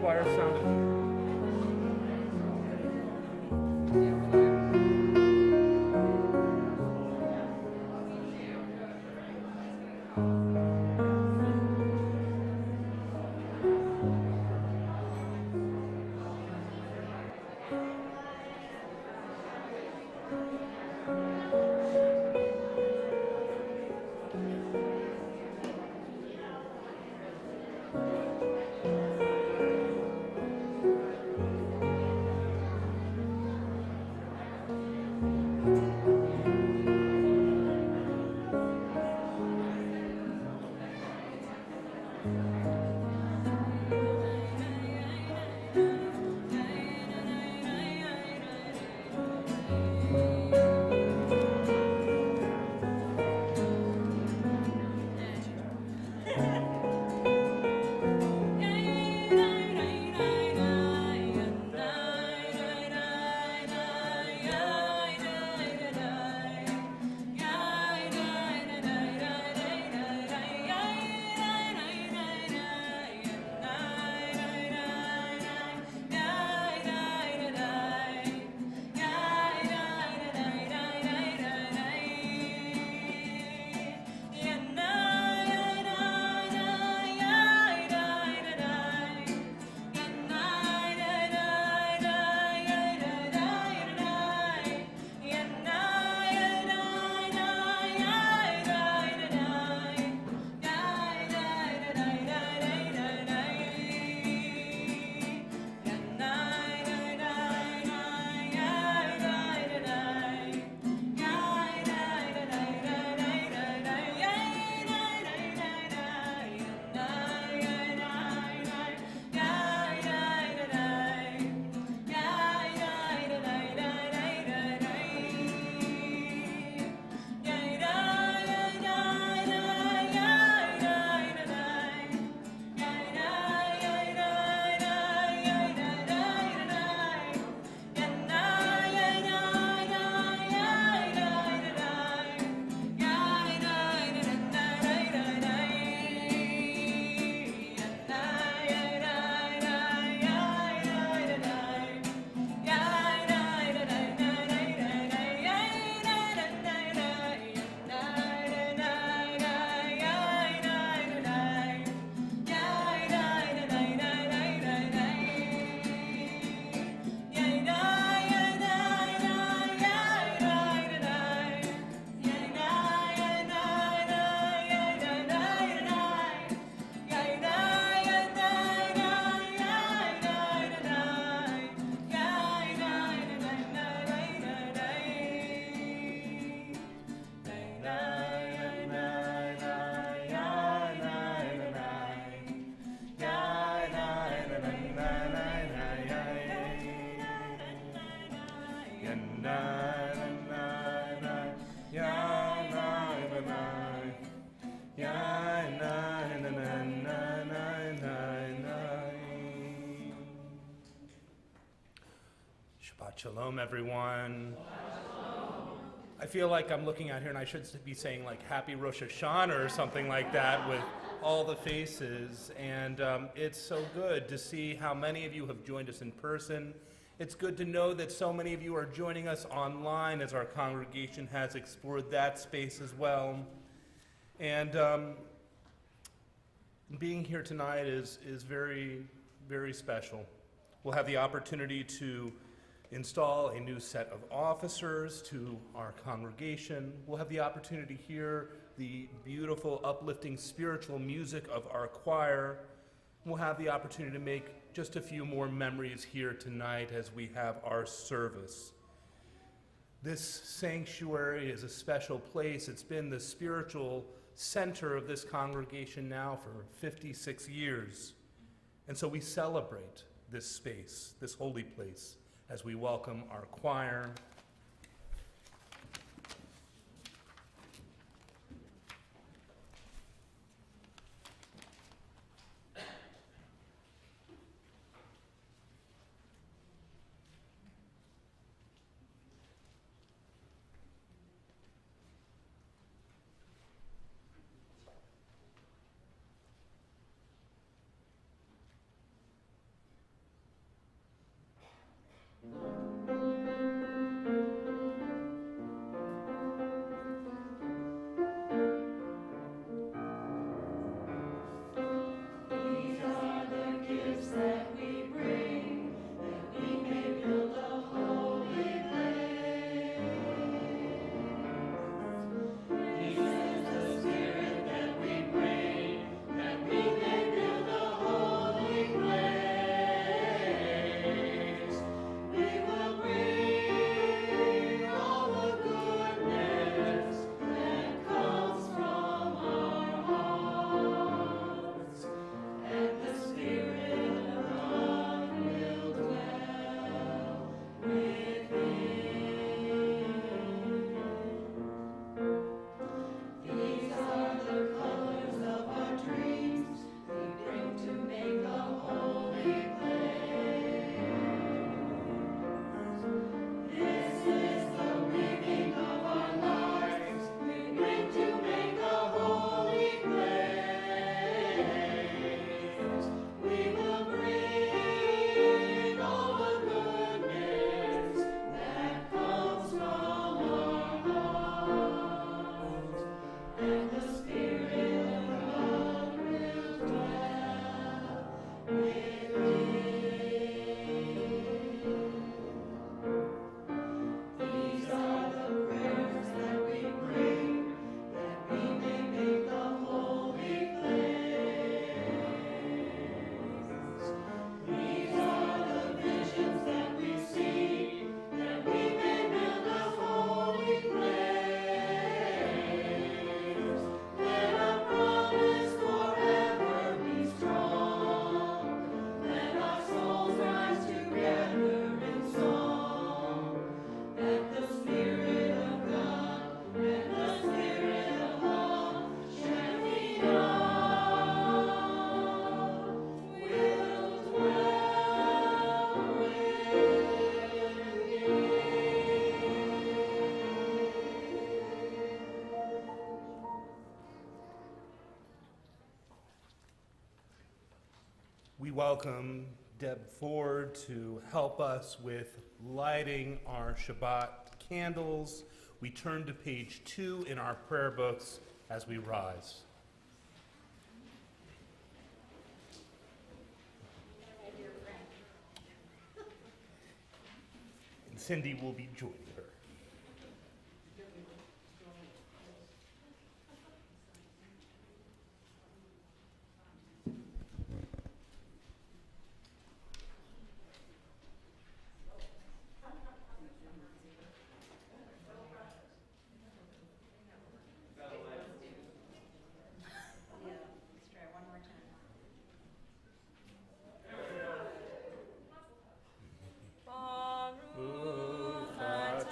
Choir sound. Shabbat Shalom, everyone. I feel like I'm looking out here and I should be saying like Happy Rosh Hashanah or something like that with all the faces. And it's so good to see how many of you have joined us in person. It's good to know that so many of you are joining us online as our congregation has explored that space as well. And being here tonight is very, very special. We'll have the opportunity to install a new set of officers to our congregation. We'll have the opportunity to hear the beautiful, uplifting spiritual music of our choir. We'll have the opportunity to make just a few more memories here tonight as we have our service. This sanctuary is a special place. It's been the spiritual center of this congregation now for 56 years. And so we celebrate this space, this holy place, as we welcome our choir. We welcome Deb Ford to help us with lighting our Shabbat candles. We turn to page 2 in our prayer books as we rise. And Cindy will be joining her. Baruch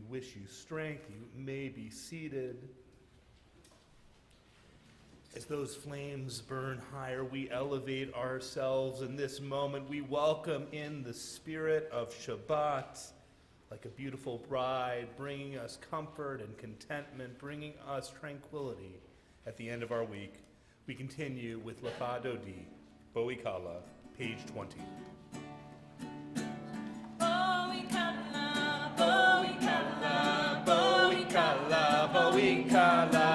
wish you strength. You may be seated. As those flames burn higher, we elevate ourselves in this moment. We welcome in the spirit of Shabbat, like a beautiful bride, bringing us comfort and contentment, bringing us tranquility at the end of our week. We continue with Lecha Dodi, Boikala, page 20. Boikala, Boikala, Boikala, Boikala.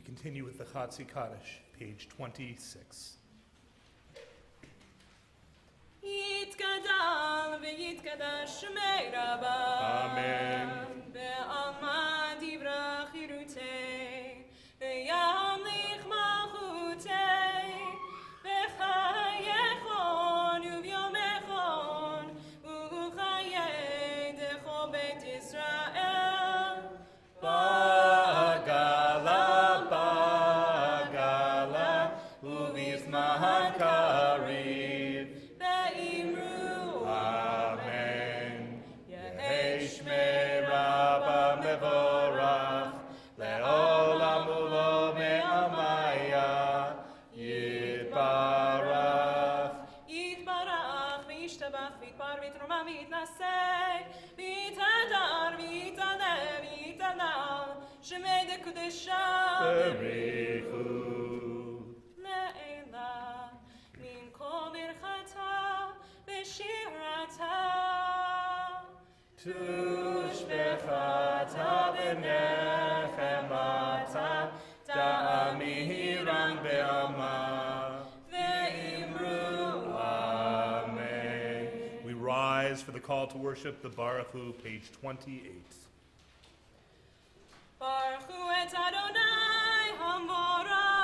Continue with the Chatzi Kaddish, page 26. Yitgadal v'yitgadash shmei Rabba. Amen. Ve'alma divra chirutei, ve'yamlich malchutei, v'chayechon uvyomechon, u'chayei decho beit Yisrael. Bagala, Bagala, uvizman kariv. Ve'imru. Amen. Yehei shmei Rabba mevorach, le'olam ulo me'amaya, yitbarach. Yitbarach v'yishtabach v'yitbar v'yitroma v'yitnaseh, v'yitadar v'yitalev v'yitadal, shemei dekudesha Berichu. le'ela min kol birchata v'shirata. Tushbechata v'nechemata, da'amiram be'ama. Ve'imru. Amen. We rise for the call to worship, the Baruch Hu, page 28. Baruch Hu et Adonai Hamorach.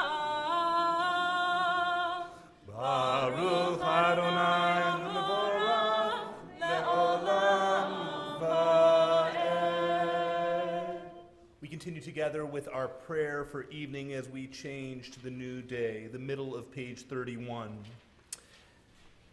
Baruch Adonai Havorach le'olam va'ed. We continue together with our prayer for evening as we change to the new day, the middle of page 31.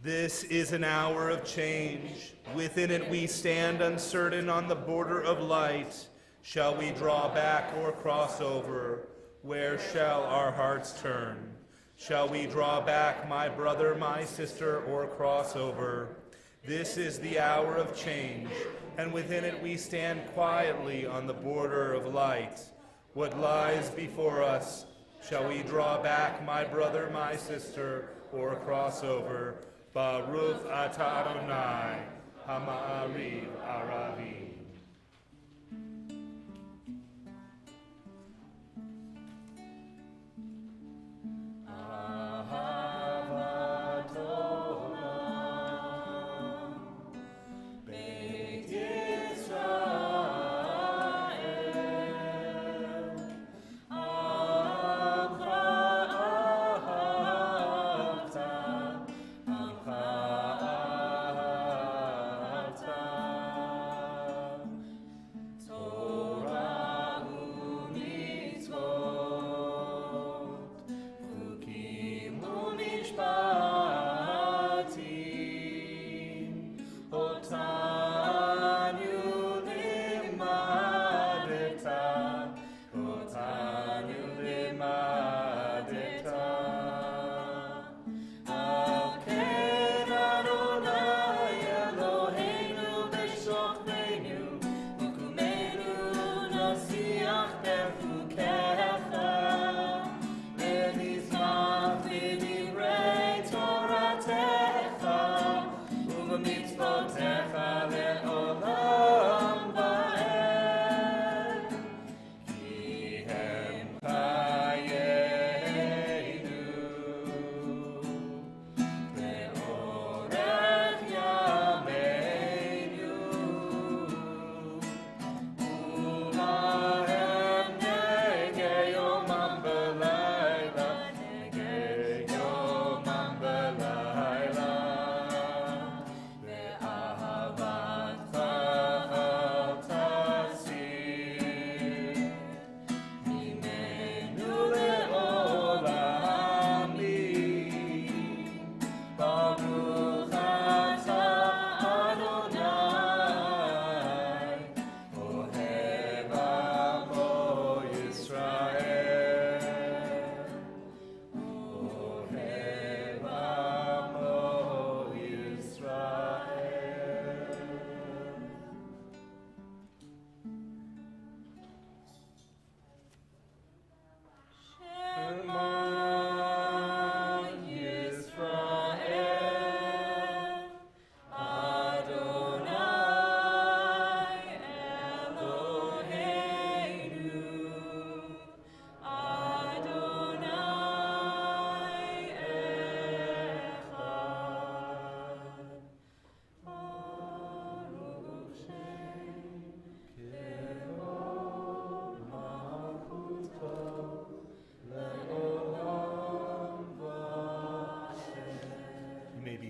This is an hour of change. Within it we stand uncertain on the border of light. Shall we draw back or cross over? Where shall our hearts turn? Shall we draw back, my brother, my sister, or cross over? This is the hour of change, and within it we stand quietly on the border of light. What lies before us? Shall we draw back, my brother, my sister, or cross over? Baruch atah Adonai, hama'ariv aravim.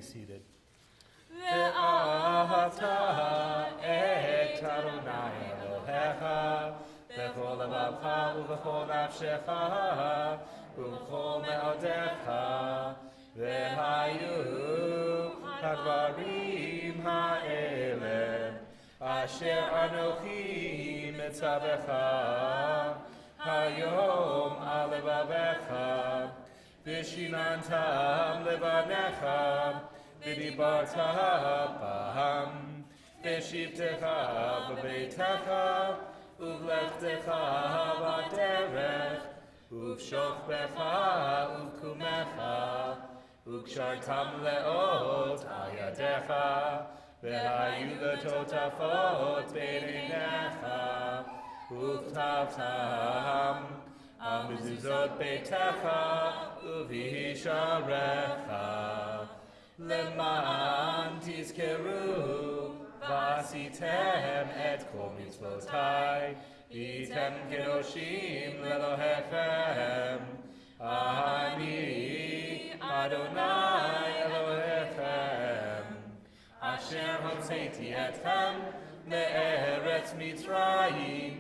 Seated. Ve'ahavta et Adonai Elohecha b'chol levavcha u'b'chol nafshecha u'b'chol me'odecha ve'hayu hadvarim ha'ele asher anochi mitzavecha hayom al levavecha v'shinantam levanecha v'dibarta b'ham v'shivtecha b'beitecha uv'lechtecha b'derech uv'shochbecha uv'kumecha uv'kshartam le'ot ayadecha v'hayu l'totafot b'einecha uv'tavtam amizuzot beitecha uv'hisharecha Leman tizkeru v'asitem et kol mitzvotai item kedoshim lelohechem Ani Adonai Elohechem Asher hotzeiti etchem me'eretz Mitzrayim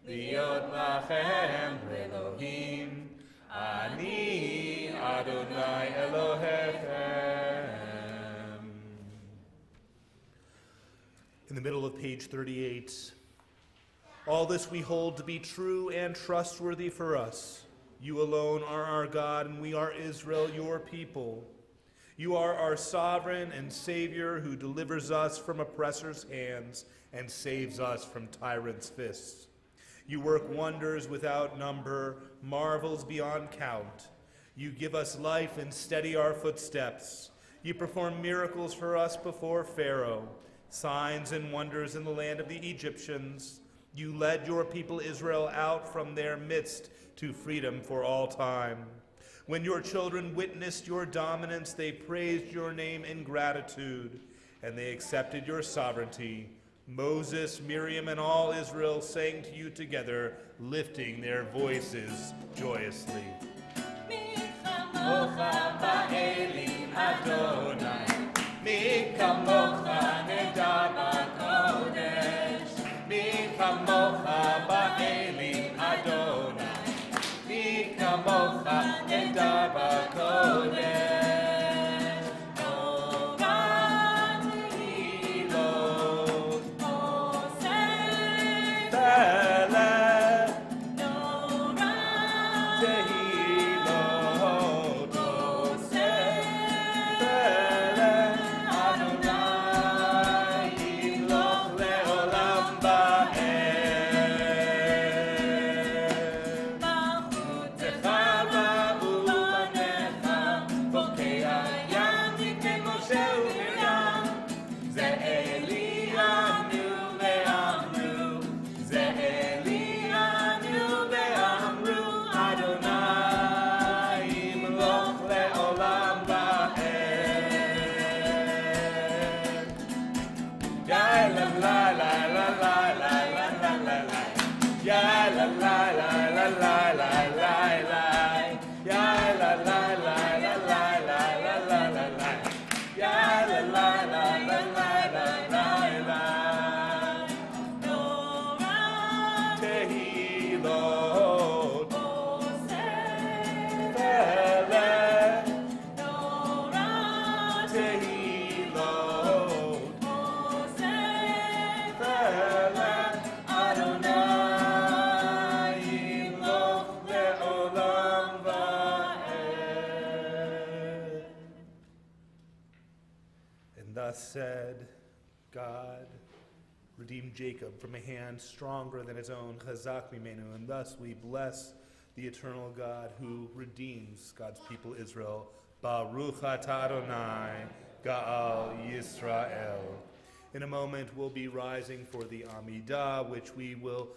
liot lachem Elohim Ani Adonai Elohechem. In the middle of page 38, all this we hold to be true and trustworthy for us. You alone are our God, and we are Israel, your people. You are our sovereign and Savior who delivers us from oppressors' hands and saves us from tyrants' fists. You work wonders without number, marvels beyond count. You give us life and steady our footsteps. You perform miracles for us before Pharaoh, signs and wonders in the land of the Egyptians. You led your people Israel out from their midst to freedom for all time. When your children witnessed your dominance, they praised your name in gratitude, and they accepted your sovereignty. Moses, Miriam, and all Israel sang to you together, lifting their voices joyously. Mi kamocha ba'elim Adonai, mi kamocha nedar b'kodesh, mi kamocha ba'elim Adonai, mi kamocha nedar b'kodesh. Thus said God, redeemed Jacob from a hand stronger than his own, Chazak Mimenu, and thus we bless the eternal God who redeems God's people Israel. Baruch atah Adonai, Gaal Yisrael. In a moment, we'll be rising for the Amidah, which we will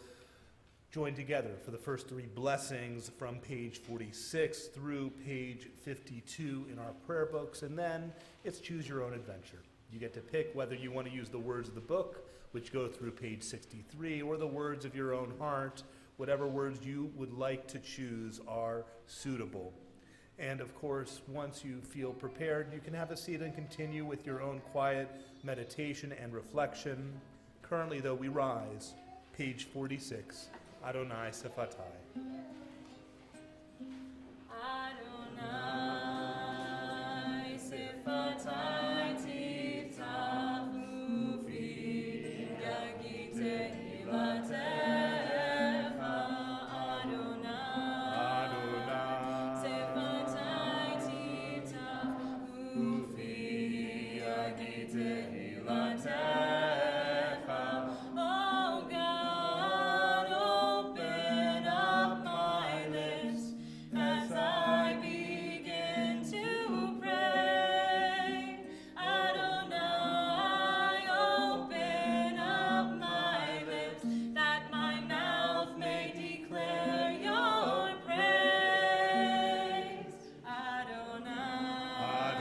join together for the first three blessings from page 46 through page 52 in our prayer books, and then it's choose your own adventure. You get to pick whether you want to use the words of the book, which go through page 63, or the words of your own heart. Whatever words you would like to choose are suitable. And of course, once you feel prepared, you can have a seat and continue with your own quiet meditation and reflection. Currently, though, we rise, page 46, Adonai Sefatai. Adonai Sefatai Tiftach Ufi Yagid Tehilatecha Adonai Sefatai Tiftach Ufi Yagid Tehilatecha. Oh God, open up my lips as I begin to pray. Adonai, open up my lips that my mouth may declare your praise. Adonai,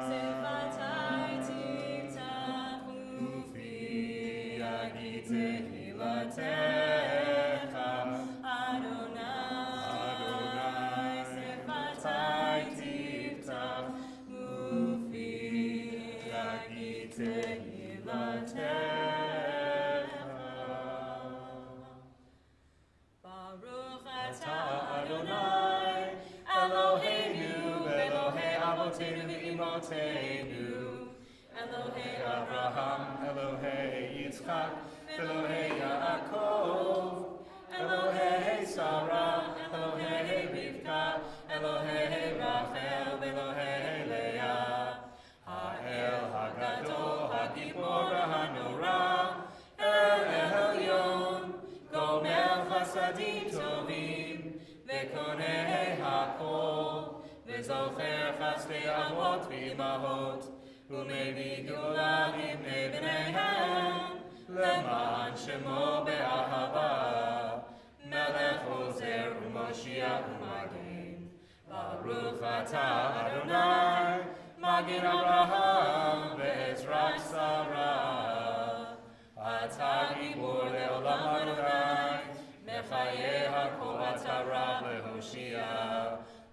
Sefatai Tiftach Ufi Yagid Tehilatecha. Adonai, Sefatai Tiftach Ufi Yagid Tehilatecha. Baruch atah Adonai, Eloheinu, Elohei Avotenu v'Imotenu, Elohei Avraham, Elohei Yitzchak, Elohei Yaakov, Elohei Sarah, Elohei Rivka, Elohei Rachel, Elohei Leah, Ha'el Hagadol, Hagibor Hanora, El Elyon, Gomer Chasadim Tovim, Vekonei Hakol, Vezocher Chasdei Avot v'Imahot, Umevi Geulah Ibnei Bneihem, Leman Shemo Be'ahava, Melech Ozer U'Moshiach U'Magen. Baruch atah Adonai, Magen Abraham ve'Ezrat Sarah. Atah Gibor le'olam Adonai, Mechayeh hakol atzarav lehoshia,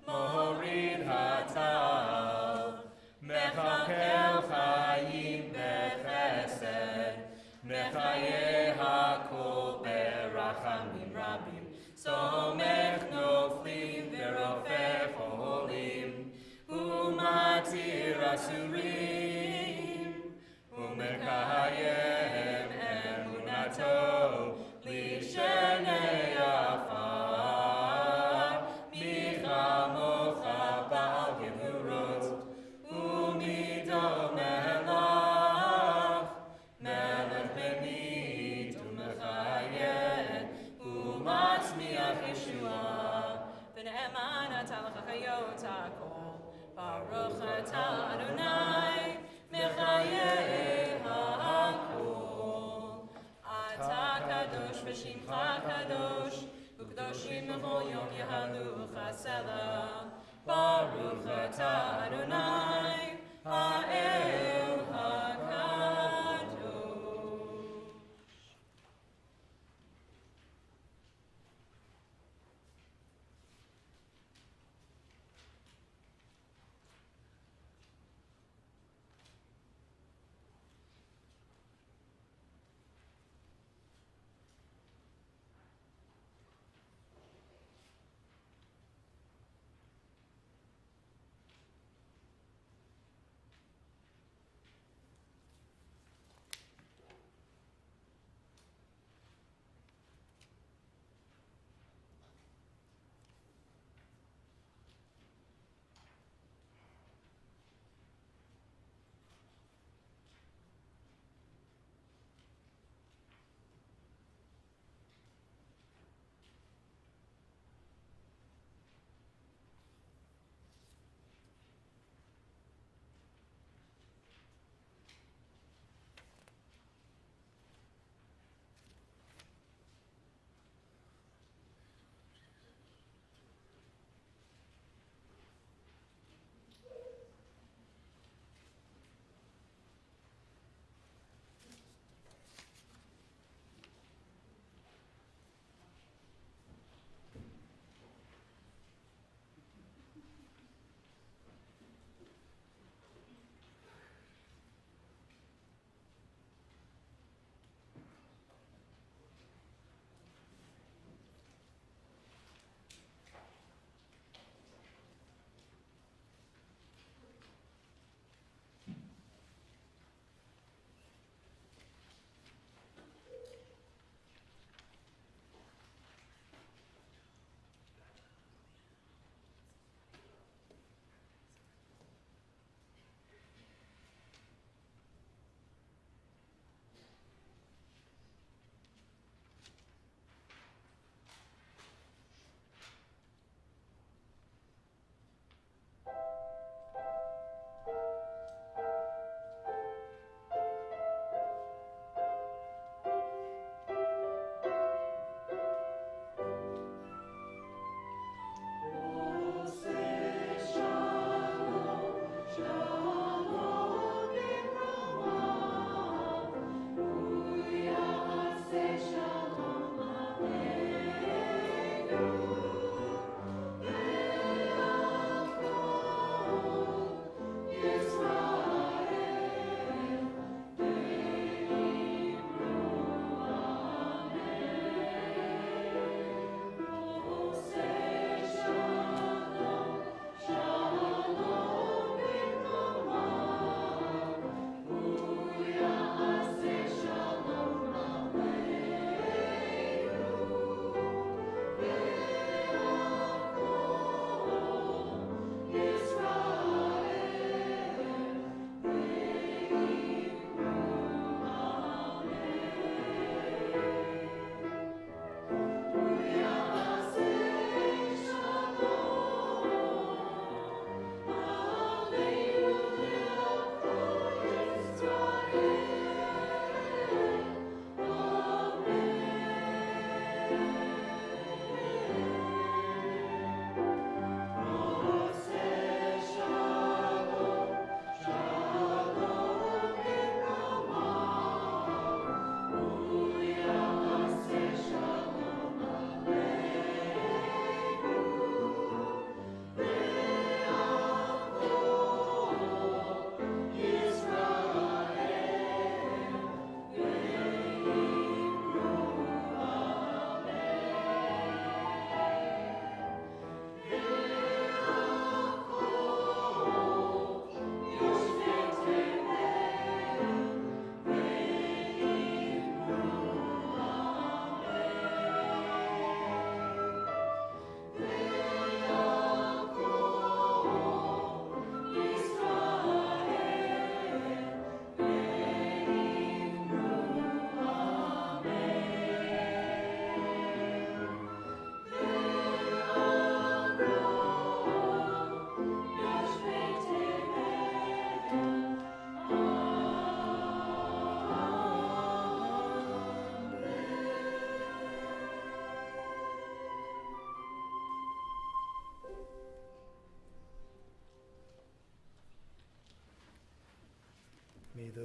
Mohorid hatal, Mechakel chayim bechesed, Mechayeh hakol berachamim rabim, Somech noflim verofech oholim, Umatir asurim, Umekayem emunato, Lishenei afar, Michamocha ba'al gevurot, Umido melach, Melech benit umechayem, Umatzmiach Yeshua, V'ne'eman atah l'chachayot hakol, Baruch atah Adonai, Mechayeh hakol. Atah kadosh v'shimcha kadosh, U'kedoshim b'chol yom yehalu chasela. Baruch atah Adonai, Ha'el HaKadosh.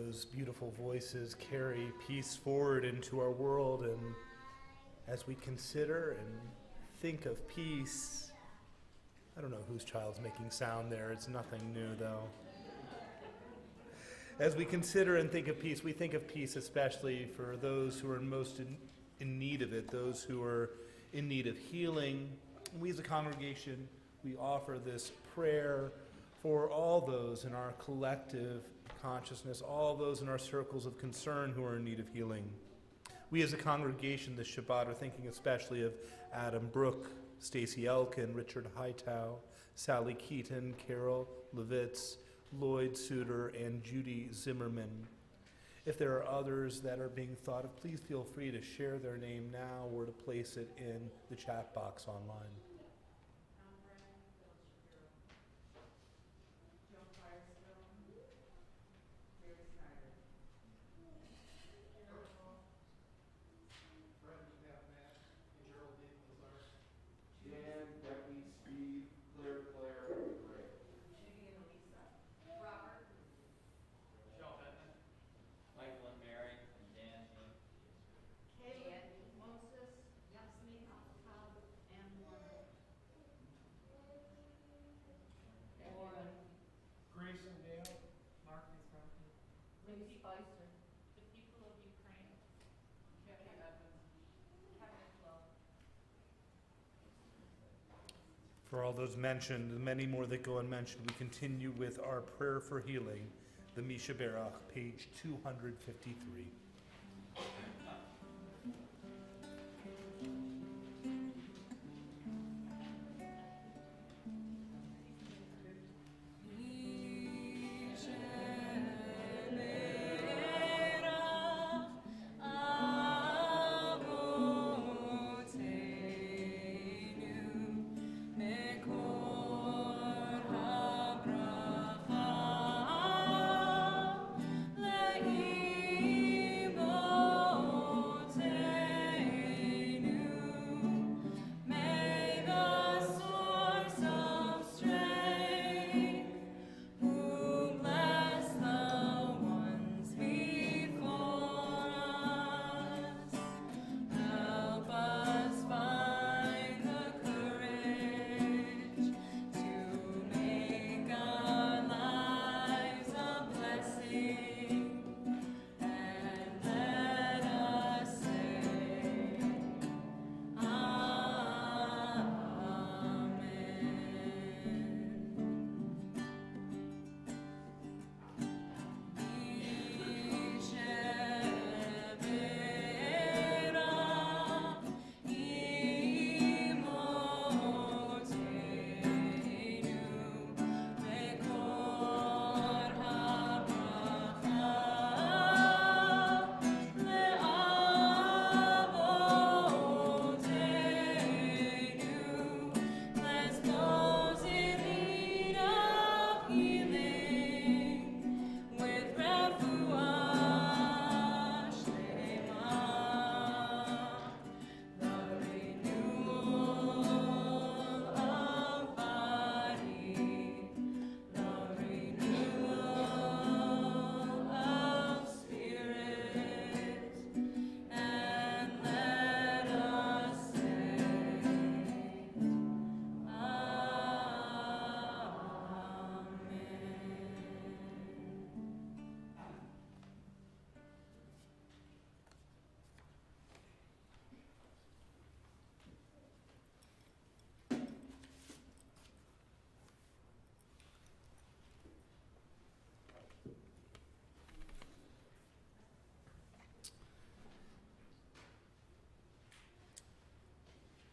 those beautiful voices carry peace forward into our world. And as we consider and think of peace, I don't know whose child's making sound there. It's nothing new, though. As we consider and think of peace, we think of peace especially for those who are most in need of it, those who are in need of healing. We as a congregation, we offer this prayer for all those in our collective consciousness, all those in our circles of concern who are in need of healing. We as a congregation this Shabbat are thinking especially of Adam Brook, Stacy Elkin, Richard Hightow, Sally Keaton, Carol Levitz, Lloyd Suter, and Judy Zimmerman. If there are others that are being thought of, please feel free to share their name now or to place it in the chat box online. For all those mentioned, and many more that go unmentioned, we continue with our prayer for healing, the Misha Berach, page 253.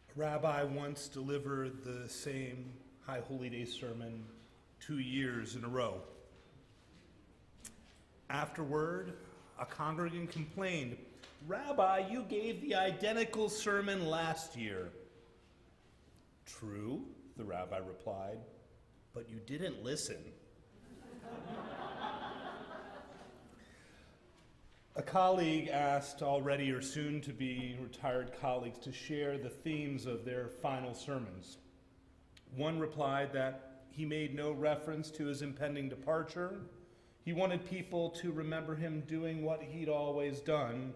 A rabbi once delivered the same High Holy Day sermon 2 years in a row. Afterward, a congregant complained, "Rabbi, you gave the identical sermon last year." "True," the rabbi replied, "but you didn't listen." A colleague asked already or soon to be retired colleagues to share the themes of their final sermons. One replied that he made no reference to his impending departure. He wanted people to remember him doing what he'd always done,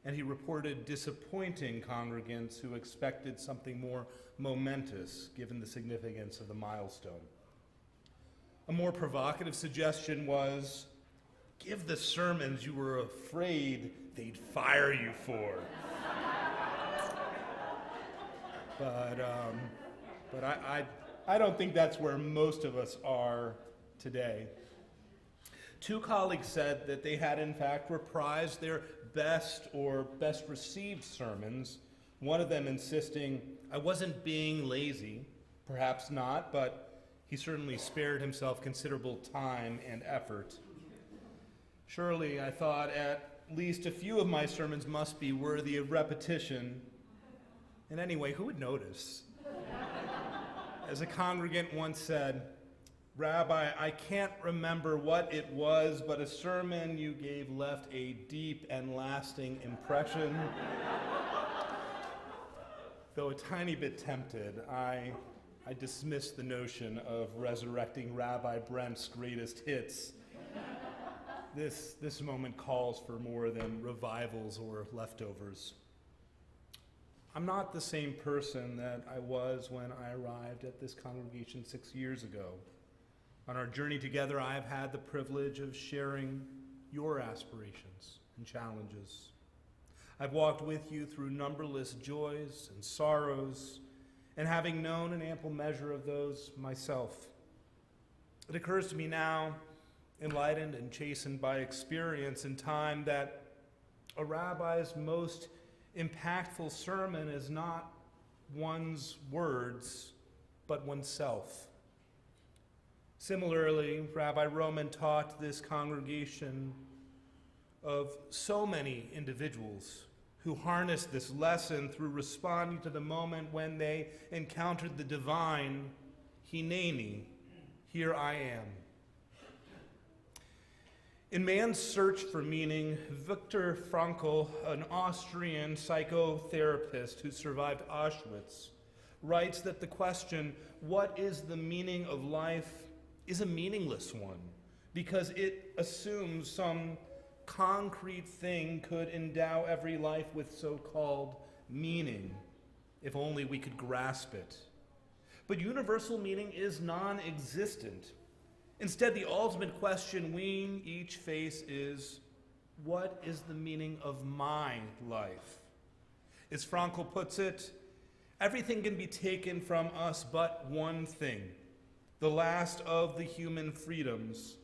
and he reported disappointing congregants who expected something more momentous given the significance of the milestone. A more provocative suggestion was, give the sermons you were afraid they'd fire you for. But I don't think that's where most of us are today. Two colleagues said that they had in fact reprised their best or best received sermons, one of them insisting, I wasn't being lazy, perhaps not, but he certainly spared himself considerable time and effort. Surely, I thought, at least a few of my sermons must be worthy of repetition. And anyway, who would notice? As a congregant once said, Rabbi, I can't remember what it was, but a sermon you gave left a deep and lasting impression. Though a tiny bit tempted, I dismissed the notion of resurrecting Rabbi Brent's greatest hits. This moment calls for more than revivals or leftovers. I'm not the same person that I was when I arrived at this congregation 6 years ago. On our journey together, I have had the privilege of sharing your aspirations and challenges. I've walked with you through numberless joys and sorrows, and having known an ample measure of those myself, it occurs to me now, enlightened and chastened by experience and time, that a rabbi's most impactful sermon is not one's words, but oneself. Similarly, Rabbi Roman taught this congregation of so many individuals who harnessed this lesson through responding to the moment when they encountered the divine, Hineni, here I am. In Man's Search for Meaning, Viktor Frankl, an Austrian psychotherapist who survived Auschwitz, writes that the question, what is the meaning of life, is a meaningless one, because it assumes some concrete thing could endow every life with so-called meaning, if only we could grasp it. But universal meaning is non-existent. Instead, the ultimate question we each face is, what is the meaning of my life? As Frankl puts it, everything can be taken from us but one thing, the last of the human freedoms,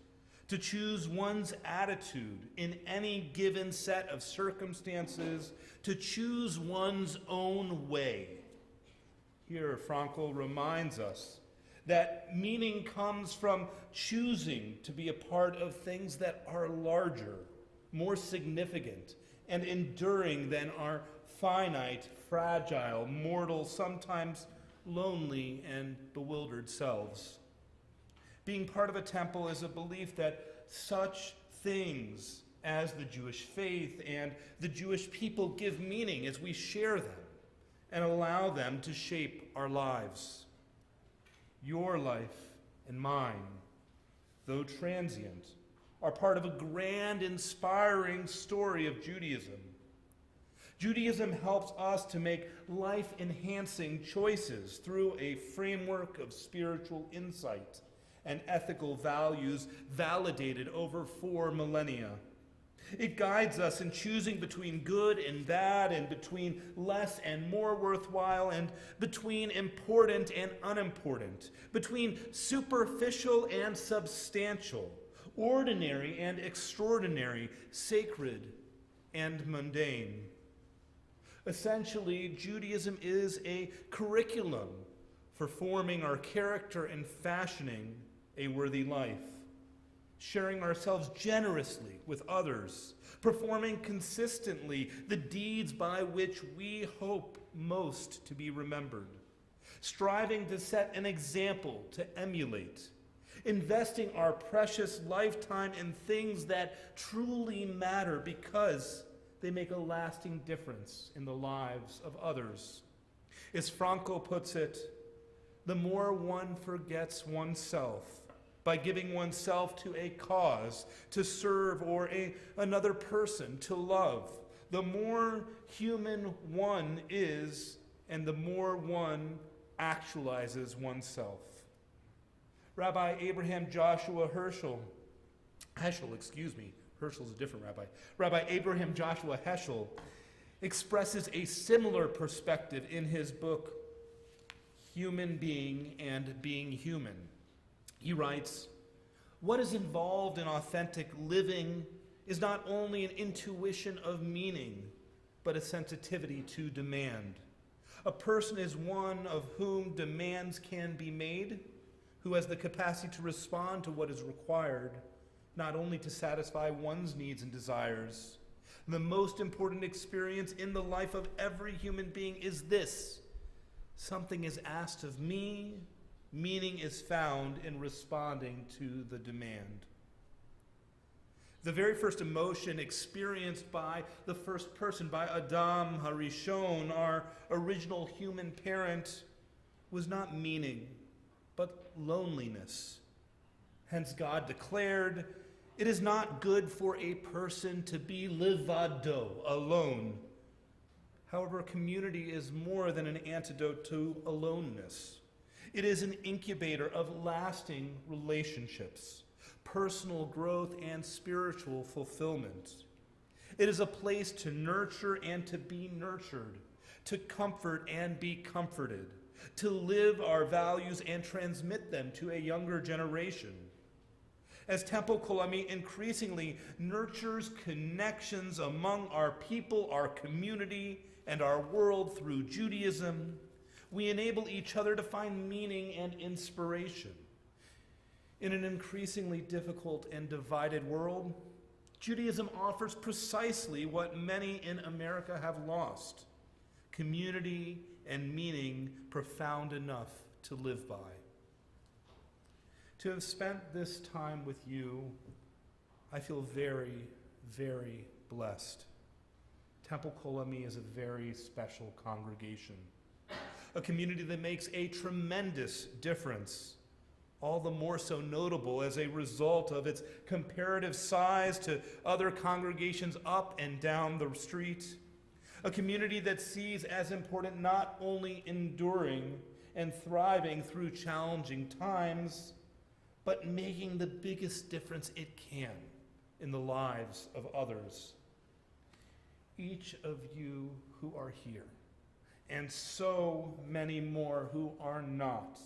to choose one's attitude in any given set of circumstances, to choose one's own way. Here, Frankl reminds us that meaning comes from choosing to be a part of things that are larger, more significant, and enduring than our finite, fragile, mortal, sometimes lonely and bewildered selves. Being part of a temple is a belief that such things as the Jewish faith and the Jewish people give meaning as we share them and allow them to shape our lives. Your life and mine, though transient, are part of a grand, inspiring story of Judaism. Judaism helps us to make life-enhancing choices through a framework of spiritual insight and ethical values validated over 4 millennia. It guides us in choosing between good and bad, and between less and more worthwhile, and between important and unimportant, between superficial and substantial, ordinary and extraordinary, sacred and mundane. Essentially, Judaism is a curriculum for forming our character and fashioning a worthy life, sharing ourselves generously with others, performing consistently the deeds by which we hope most to be remembered, striving to set an example to emulate, investing our precious lifetime in things that truly matter because they make a lasting difference in the lives of others. As Frankl puts it, the more one forgets oneself, by giving oneself to a cause, to serve, or another person, to love. The more human one is, and the more one actualizes oneself. Rabbi Abraham Joshua Heschel, Herschel's a different rabbi. Rabbi Abraham Joshua Heschel expresses a similar perspective in his book, Human Being and Being Human. He writes, "What is involved in authentic living is not only an intuition of meaning, but a sensitivity to demand. A person is one of whom demands can be made, who has the capacity to respond to what is required, not only to satisfy one's needs and desires. The most important experience in the life of every human being is this: something is asked of me, meaning is found in responding to the demand." The very first emotion experienced by the first person, by Adam Harishon, our original human parent, was not meaning, but loneliness. Hence God declared, "It is not good for a person to be livado, alone." However, community is more than an antidote to aloneness. It is an incubator of lasting relationships, personal growth, and spiritual fulfillment. It is a place to nurture and to be nurtured, to comfort and be comforted, to live our values and transmit them to a younger generation. As Temple Kolami increasingly nurtures connections among our people, our community, and our world through Judaism, we enable each other to find meaning and inspiration. In an increasingly difficult and divided world, Judaism offers precisely what many in America have lost: community and meaning profound enough to live by. To have spent this time with you, I feel very, very blessed. Temple Kolami is a very special congregation, a community that makes a tremendous difference, all the more so notable as a result of its comparative size to other congregations up and down the street. A community that sees as important not only enduring and thriving through challenging times, but making the biggest difference it can in the lives of others. Each of you who are here, and so many more who are not,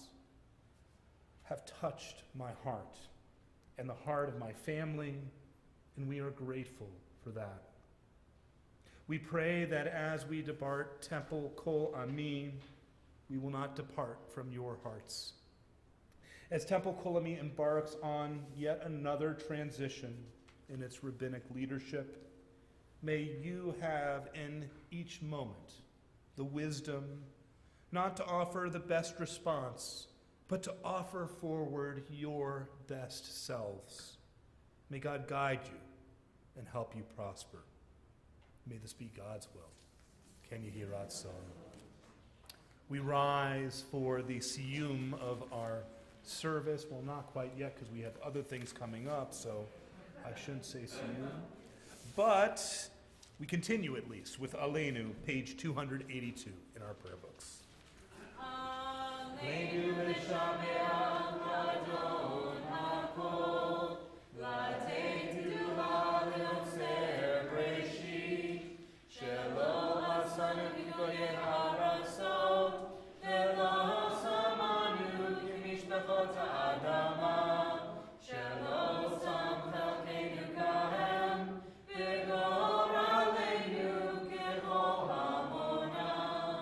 have touched my heart and the heart of my family, and we are grateful for that. We pray that as we depart Temple Kol Ami, we will not depart from your hearts. As Temple Kol Ami embarks on yet another transition in its rabbinic leadership, may you have in each moment the wisdom not to offer the best response, but to offer forward your best selves. May God guide you and help you prosper. May this be God's will. Ken Yehi Ratzon. We rise for the siyum of our service. Well, not quite yet, because we have other things coming up, so I shouldn't say siyum. But we continue at least with Aleinu, page 282 in our prayer books. Aleinu l'shameach Adon hakol, v'ateitu ha'le'otzer breshit, shelo asanu k'goyei ha'arasot, ve'lo samanu k'mishpachot ha'adama, shelo sam chalkeinu kahem, ve'gor aleinu k'chol hamonam,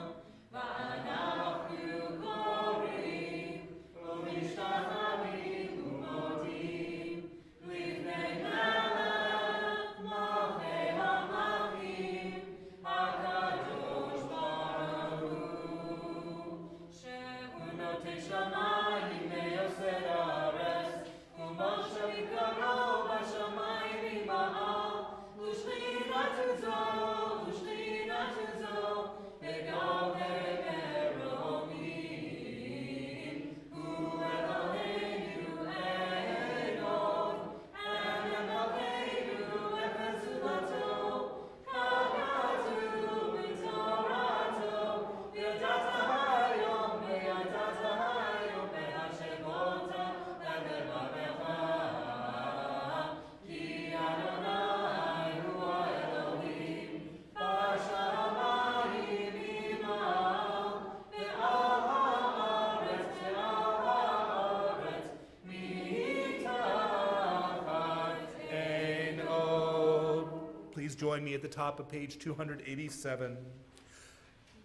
v'anachnu korim, u'mishtachavim u'modim, lifnei melech malchei hamachim, hakadosh baruch hu, shehu notei shamayim ve'yoser haaretz, u'moshe mikaro b'shamayim ba'al, u'shchinatu zo, be'govei meromin, hu Eloheinu Please join me at the top of page 287.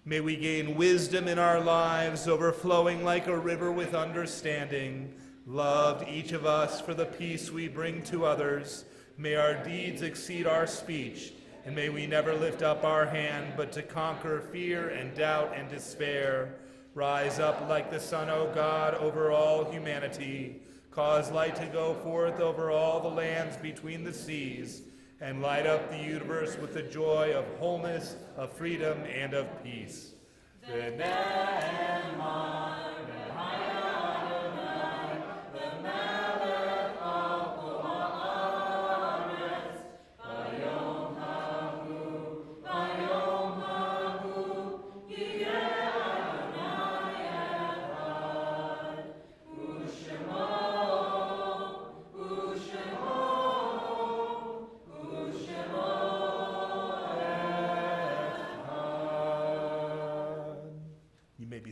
May we gain wisdom in our lives, overflowing like a river with understanding. Loved each of us for the peace we bring to others. May our deeds exceed our speech, and may we never lift up our hand, but to conquer fear and doubt and despair. Rise up like the sun, O God, over all humanity. Cause light to go forth over all the lands between the seas, and light up the universe with the joy of wholeness, of freedom, and of peace.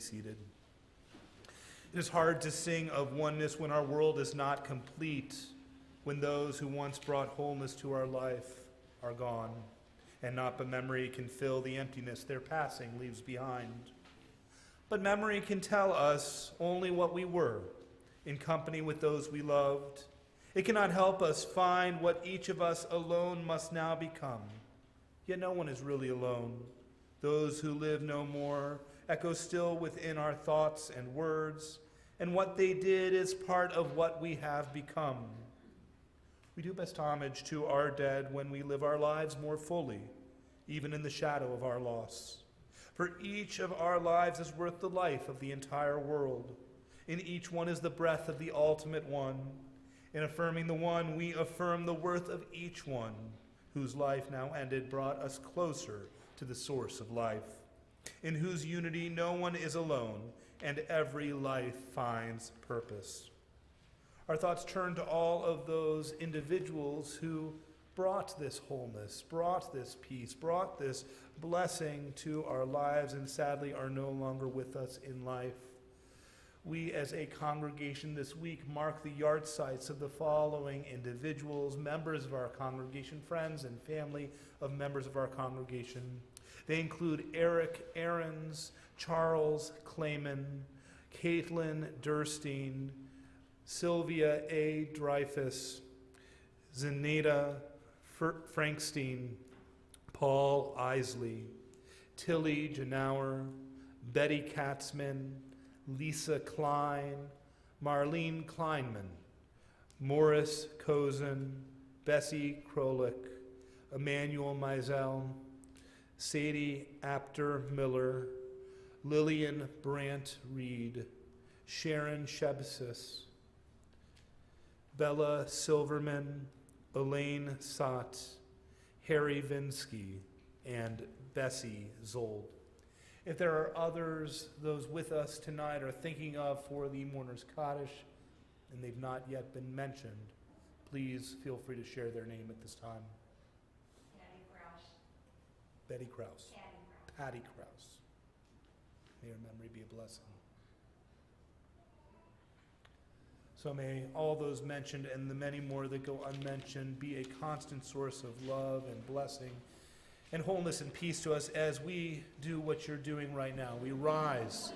Seated. It is hard to sing of oneness when our world is not complete, when those who once brought wholeness to our life are gone, and not but memory can fill the emptiness their passing leaves behind. But memory can tell us only what we were, in company with those we loved. It cannot help us find what each of us alone must now become. Yet no one is really alone. Those who live no more echo still within our thoughts and words, and what they did is part of what we have become. We do best homage to our dead when we live our lives more fully, even in the shadow of our loss. For each of our lives is worth the life of the entire world. In each one is the breath of the ultimate one. In affirming the one, we affirm the worth of each one, whose life now ended brought us closer to the source of life, in whose unity no one is alone, and every life finds purpose. Our thoughts turn to all of those individuals who brought this wholeness, brought this peace, brought this blessing to our lives, and sadly are no longer with us in life. We as a congregation this week mark the yard sites of the following individuals, members of our congregation, friends and family of members of our congregation. They include Eric Ahrens, Charles Clayman, Caitlin Durstein, Sylvia A. Dreyfus, Zenaida Frankstein, Paul Isley, Tilly Janauer, Betty Katzman, Lisa Klein, Marlene Kleinman, Morris Kozen, Bessie Krolik, Emmanuel Mizell, Sadie Apter Miller, Lillian Brandt Reed, Sharon Shebsis, Bella Silverman, Elaine Sott, Harry Vinsky, and Bessie Zold. If there are others, those with us tonight are thinking of for the Mourner's Kaddish, and they've not yet been mentioned, please feel free to share their name at this time. Betty Krause. Patty Krause. May her memory be a blessing. So may all those mentioned and the many more that go unmentioned be a constant source of love and blessing and wholeness and peace to us as we do what you're doing right now. We rise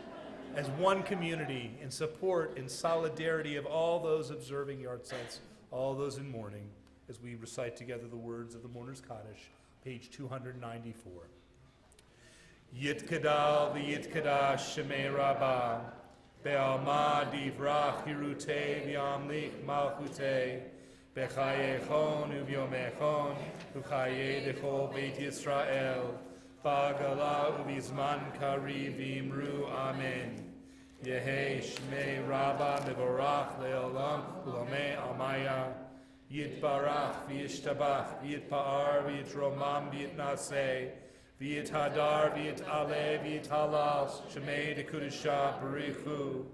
as one community in support and solidarity of all those observing yard sites, all those in mourning, as we recite together the words of the Mourner's Kaddish, page 294. Yitkadal v'yitkadash shemei Rabbah, be'alma divrach hirutei v'yamlich malchutei, b'chayechon u'vyomechon u'chayei dechol Beit Yisrael, ba'gala u'vizman kariv v'imru amen. Yehei shmei Rabbah mevorach le'olam u'lamei amaya, Yitbarach v'yishtabach v'yitpa'ar v'yitromam v'yitnaseh v'yithadar v'yit'aleh v'yithalal shemei dekudusha barichu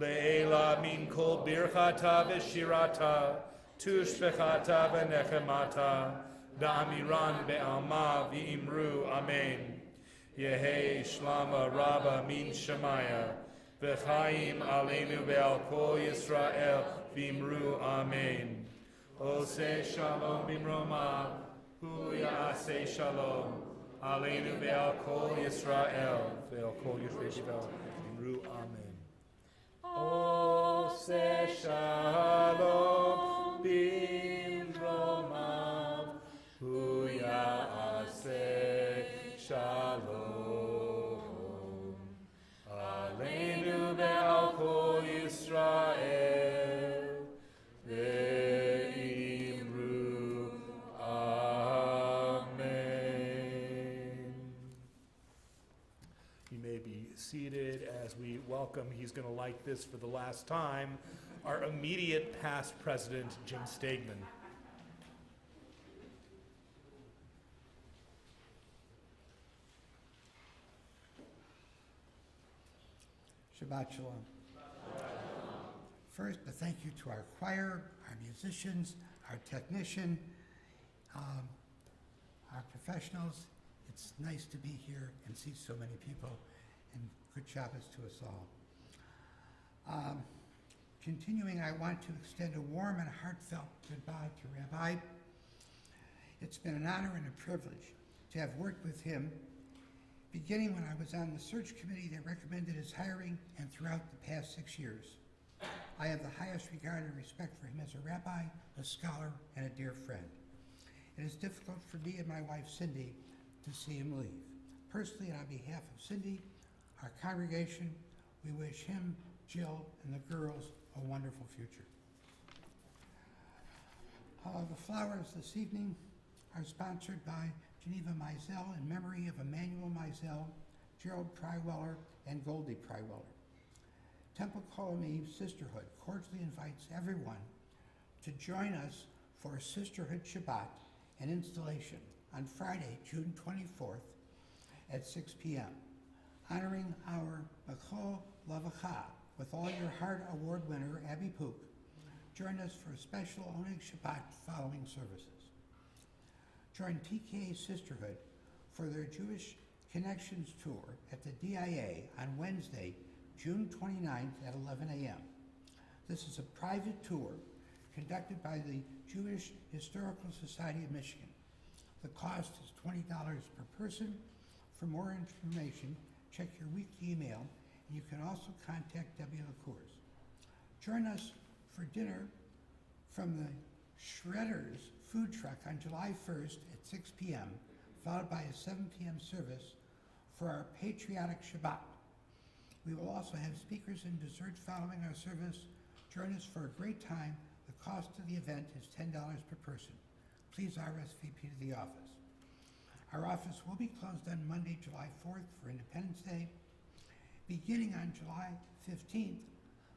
le'ela min kol birchata v'shirata tushvechata v'nechemata da'amiran be'alma v'imru amen. Yehei shlama rabba min shemaya v'chaim aleinu ve'al kol Yisrael v'imru amen. Ose shalom bimroma, hu ya'aseh shalom, aleinu ve'al kol Yisrael, ve'al kol Yoshvei B'Vel, Imru amen. Oseh shalom bimromav, hu ya'aseh shalom, aleinu ve'al kol Yisrael, ve'imru amen. You may be seated as we welcome, he's going to like this for the last time, our immediate past president, Jim Stegman. Shabbat Shalom. First, a thank you to our choir, our musicians, our technician, our professionals. It's nice to be here and see so many people, and good Shabbos to us all. Continuing, I want to extend a warm and heartfelt goodbye to Rabbi. It's been an honor and a privilege to have worked with him, beginning when I was on the search committee that recommended his hiring and throughout the past 6 years. I have the highest regard and respect for him as a rabbi, a scholar, and a dear friend. It is difficult for me and my wife, Cindy, to see him leave. Personally, and on behalf of Cindy, our congregation, we wish him, Jill, and the girls a wonderful future. The flowers this evening are sponsored by Geneva Meisel in memory of Emmanuel Meisel, Gerald Pryweller, and Goldie Pryweller. Temple Colony Sisterhood cordially invites everyone to join us for a Sisterhood Shabbat and installation on Friday, June 24th at 6 p.m., honoring our B'chol Lavacha with All Your Heart Award winner, Abby Pook. Join us for a special Oneg Shabbat following services. Join PK Sisterhood for their Jewish Connections Tour at the DIA on Wednesday, June 29th at 11 a.m. This is a private tour conducted by the Jewish Historical Society of Michigan. The cost is $20 per person. For more information, check your weekly email, and you can also contact Debbie LaCours. Join us for dinner from the Shredders food truck on July 1st at 6 p.m., followed by a 7 p.m. service for our patriotic Shabbat. We will also have speakers and desserts following our service. Join us for a great time. The cost of the event is $10 per person. Please RSVP to the office. Our office will be closed on Monday, July 4th for Independence Day. Beginning on July 15th,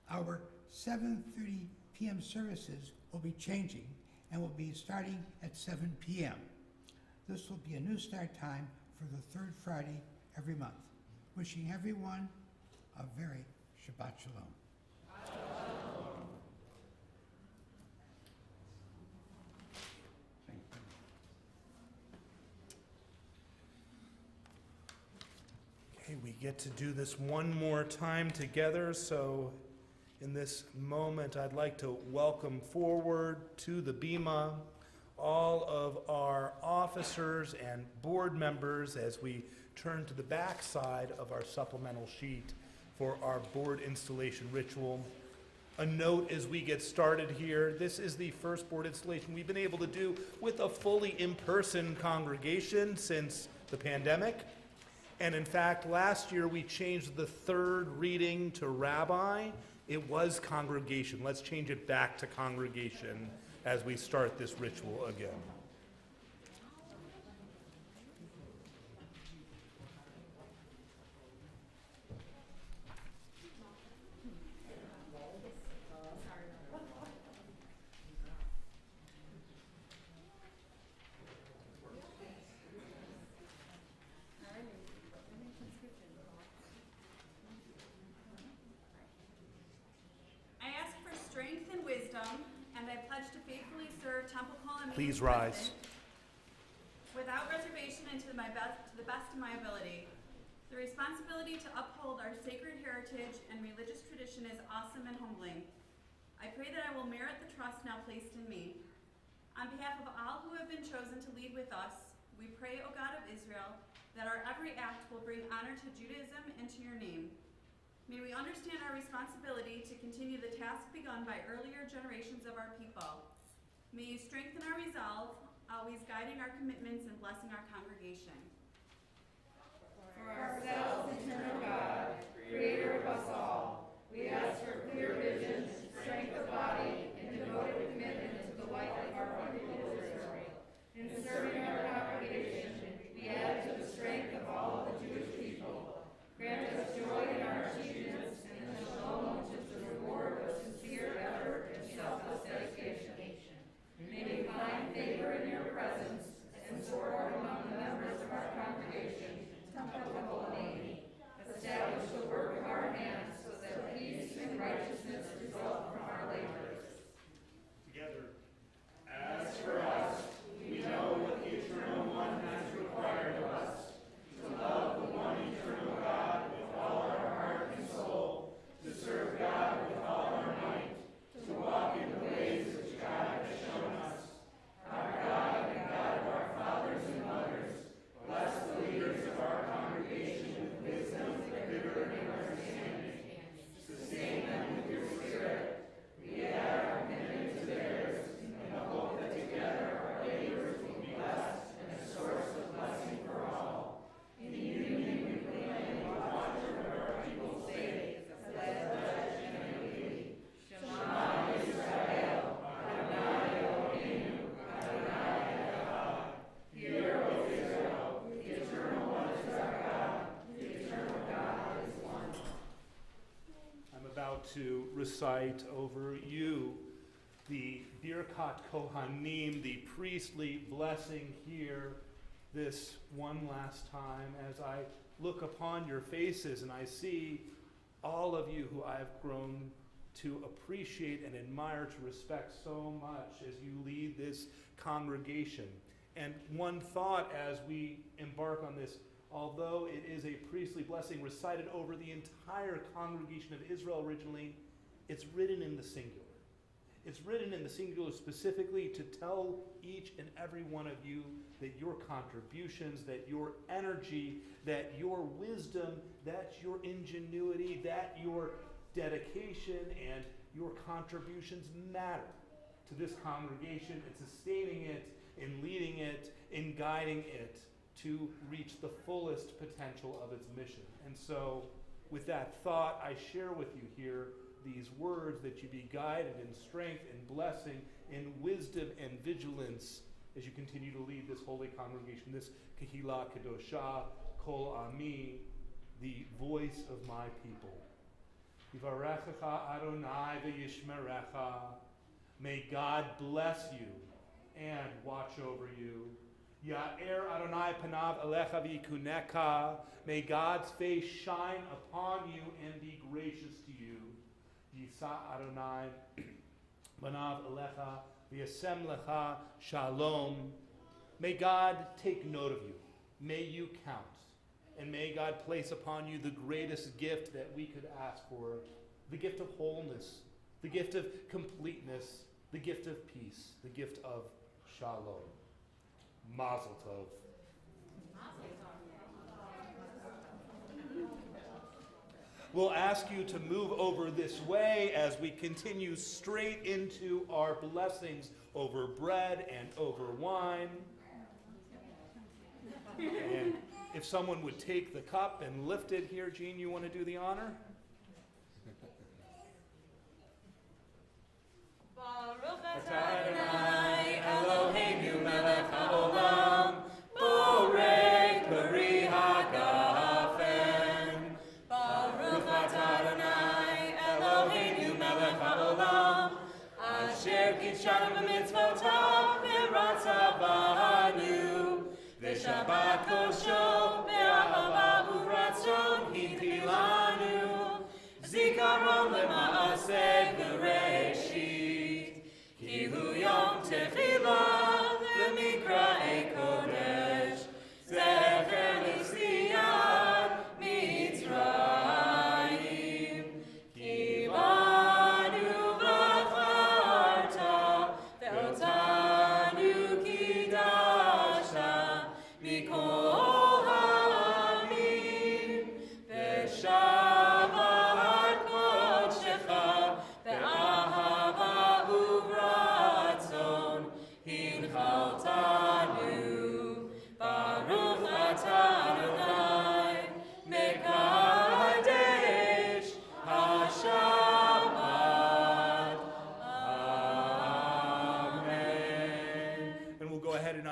our 7:30 p.m. services will be changing and will be starting at 7 p.m. This will be a new start time for the third Friday every month. Wishing everyone a very Shabbat Shalom. Okay, we get to do this one more time together, so in this moment I'd like to welcome forward to the Bima all of our officers and board members as we turn to the back side of our supplemental sheet for our board installation ritual. A note as we get started here, this is the first board installation we've been able to do with a fully in-person congregation since the pandemic. And in fact, last year we changed the third reading to rabbi. It was congregation. Let's change it back to congregation as we start this ritual again. Please rise. Without reservation and to the best of my ability. The responsibility to uphold our sacred heritage and religious tradition is awesome and humbling. I pray that I will merit the trust now placed in me. On behalf of all who have been chosen to lead with us, we pray, O God of Israel, that our every act will bring honor to Judaism and to your name. May we understand our responsibility to continue the task begun by earlier generations of our people. May you strengthen our resolve, always guiding our commitments and blessing our congregation. For ourselves, eternal God, creator of us all, we ask for clear vision, strength of body, and devoted commitment to the life of our people Israel. In serving our congregation, we add to the strength of all of the Jewish people. Grant us joy in our achievements and the shalom which is the reward of sincere effort and selfless dedication. May we find favor in your presence and support among the members of our congregation. Establish the work of our hands so that peace and righteousness result from our labors. Together. As for us, we know what the Eternal One has required of us, to love the one eternal God with all our heart and soul, to serve God with all our might, to walk in the ways which God has shown us. Our God and God of our fathers and mothers, bless the leaders of our congregation with wisdom, vigor, and understanding. Sustain them with your Spirit. We add our commitment to theirs, in the hope that together our labors will be blessed and a source of blessing for all. In union we proclaim the watch over our people's faith, as pledged and agreed. Shema Yisrael, Adonai Eloheinu, Adonai Echad. Hear, O Israel, the Eternal One is our God, the Eternal God is one. I'm about to recite over you the Birkat Kohanim, the priestly blessing here, this one last time as I look upon your faces and I see all of you who I have grown to appreciate and admire, to respect so much as you lead this congregation. And one thought as we embark on this, although it is a priestly blessing recited over the entire congregation of Israel originally, it's written in the singular. It's written in the singular specifically to tell each and every one of you that your contributions, that your energy, that your wisdom, that your ingenuity, that your dedication and your contributions matter to this congregation in sustaining it, in leading it, in guiding it to reach the fullest potential of its mission. And so, with that thought, I share with you here these words that you be guided in strength and blessing, in wisdom and vigilance as you continue to lead this holy congregation, this Kehillah Kedoshah, Kol Ami, the voice of my people. Yivarechecha Adonai v'yishmerecha. May God bless you and watch over you. Ya'er Adonai panav elecha v'yikuneka. May God's face shine upon you and be gracious to you. Yisa Adonai panav elecha v'yasem lecha shalom. May God take note of you. May you count. And may God place upon you the greatest gift that we could ask for, the gift of wholeness, the gift of completeness, the gift of peace, the gift of shalom. Mazel tov. We'll ask you to move over this way as we continue straight into our blessings over bread and over wine. And if someone would take the cup and lift it here, Jean, you want to do the honor? Baruch atah Adonai Eloheinu melech haolam, borei peri hagafen. Baruch atah Adonai Eloheinu melech haolam, asher kitshanu b'mitzvotav v'ratzavanu, v'shabbat kosho be'ahava uvratzon hitilanu, zikaron lema'aseh v'reishit. Kihu yom tefillah v'mikra'ei kodesh, zecher l'siyat Mitzrayim. Kivanu v'acharta ve'otam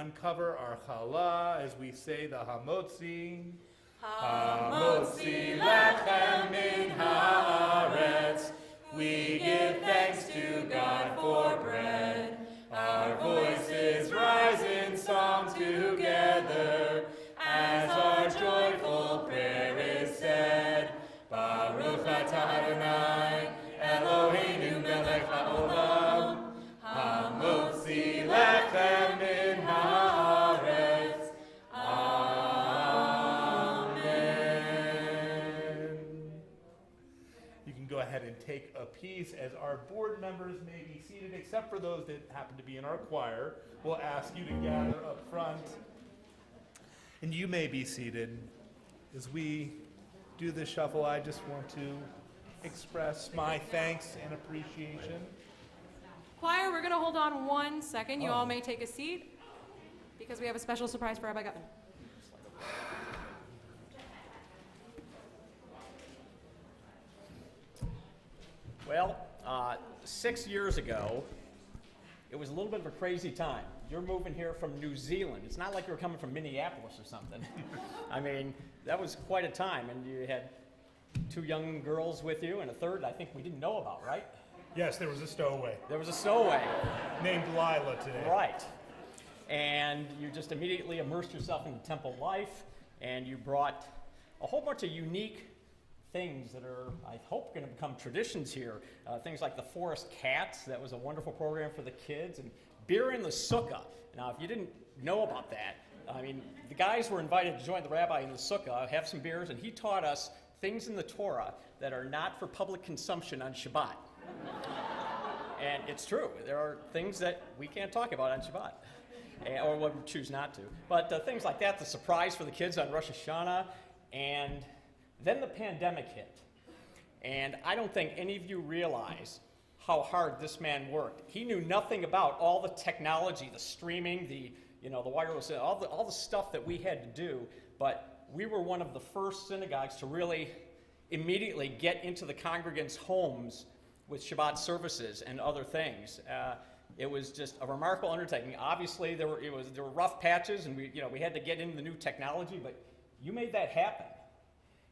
uncover our challah as we say the Hamotzi. Hamotzi lechem min haaretz. We give thanks to God for bread. Our voices rise in song together as our joyful prayer is said. Baruch atah Adonai, Eloheinu melech haolam, hamotzi lechem min haaretz. Amen. You can go ahead and take a piece as our board members may be seated, except for those that happen to be in our choir. We'll ask you to gather up front. And you may be seated. As we do this shuffle, I just want to express my thanks and appreciation. Choir, we're going to hold on 1 second. You all may take a seat because we have a special surprise for Rabbi Gutmann. Well, 6 years ago, it was a little bit of a crazy time. You're moving here from New Zealand. It's not like you were coming from Minneapolis or something. I mean, that was quite a time, and you had 2 young girls with you, and a third I think we didn't know about, right? Yes, there was a stowaway. There was a stowaway. Named Lila today. Right. And you just immediately immersed yourself in the temple life, and you brought a whole bunch of unique things that are, I hope, going to become traditions here. Things like the Forest Cats. That was a wonderful program for the kids. And beer in the sukkah. Now, if you didn't know about that, I mean, the guys were invited to join the rabbi in the sukkah, have some beers, and he taught us things in the Torah that are not for public consumption on Shabbat. And it's true. There are things that we can't talk about on Shabbat, or we choose not to. But things like that, the surprise for the kids on Rosh Hashanah, and then the pandemic hit. And I don't think any of you realize how hard this man worked. He knew nothing about all the technology, the streaming, the wireless, all the stuff that we had to do. But we were one of the first synagogues to really immediately get into the congregants' homes with Shabbat services and other things. It was just a remarkable undertaking. Obviously, there were rough patches, and we had to get into the new technology, but you made that happen.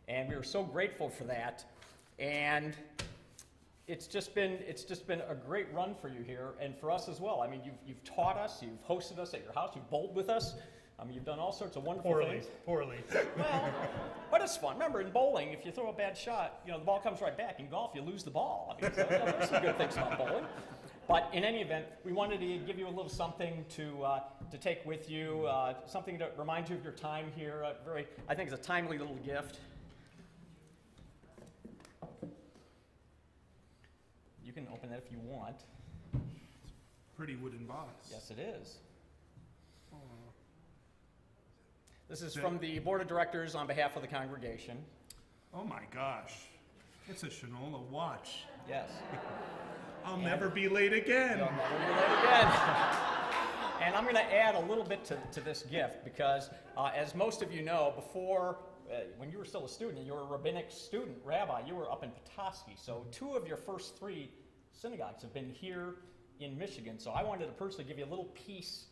And we were so grateful for that. And it's just been a great run for you here, and for us as well. I mean, you've taught us, you've hosted us at your house, you've bowled with us. I mean, you've done all sorts of wonderful things. Poorly. Well, but it's fun. Remember, in bowling, if you throw a bad shot, the ball comes right back. In golf, you lose the ball. I mean, so, there's some good things about bowling. But in any event, we wanted to give you a little something to take with you, something to remind you of your time here. I think it's a timely little gift. You can open that if you want. Pretty wooden box. Yes, it is. This is from the board of directors on behalf of the congregation. Oh my gosh. It's a Shinola watch. Yes. I'll never be late again. You'll never be late again. And I'm going to add a little bit to this gift because, as most of you know, before, when you were still a student, you were a rabbinic student, rabbi, you were up in Petoskey. So 2 of your first 3 synagogues have been here in Michigan. So I wanted to personally give you a little piece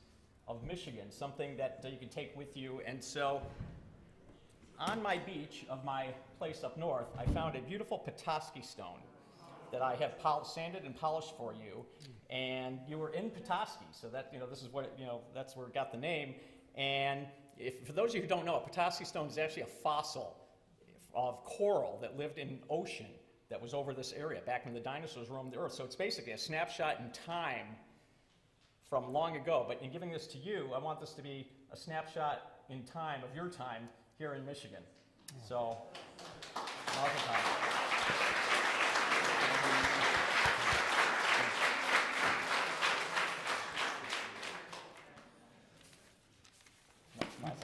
of Michigan, something that you can take with you. And so on my beach of my place up north, I found a beautiful Petoskey stone that I have sanded and polished for you. And you were in Petoskey, so that, this is what, that's where it got the name. And for those of you who don't know, a Petoskey stone is actually a fossil of coral that lived in ocean that was over this area back when the dinosaurs roamed the earth. So it's basically a snapshot in time from long ago. But in giving this to you, I want this to be a snapshot in time of your time here in Michigan. So, Mazel tov.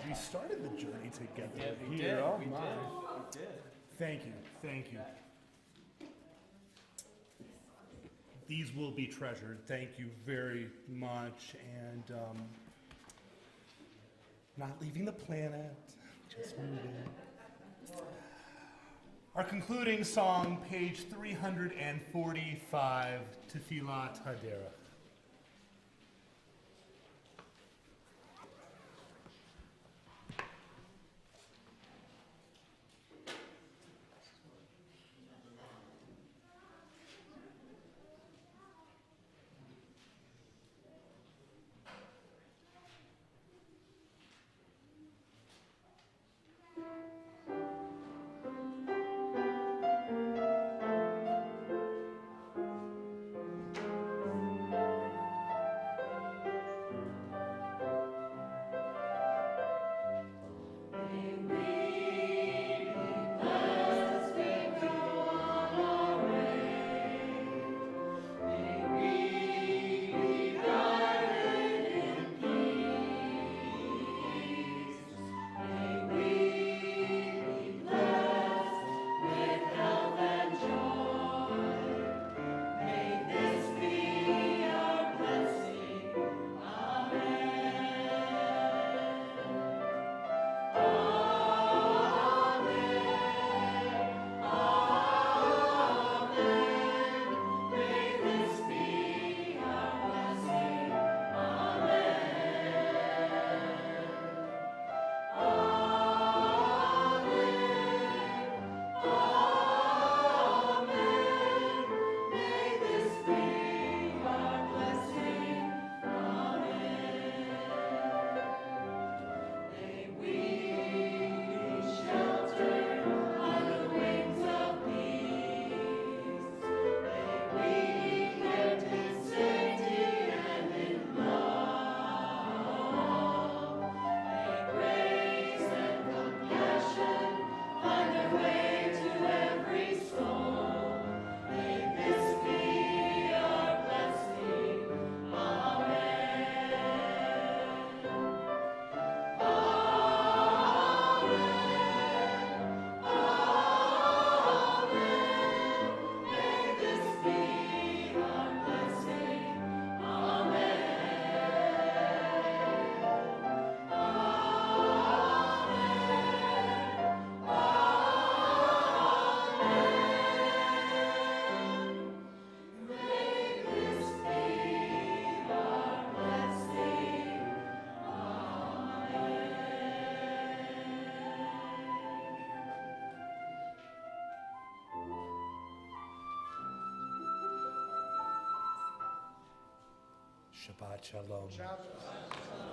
We started the journey together. We here. did. Oh We my. did. Thank you. These will be treasured. Thank you very much. And not leaving the planet, just moving. Our concluding song, page 345, Tefillat Haderech. Shabbat Shalom. Shabbat.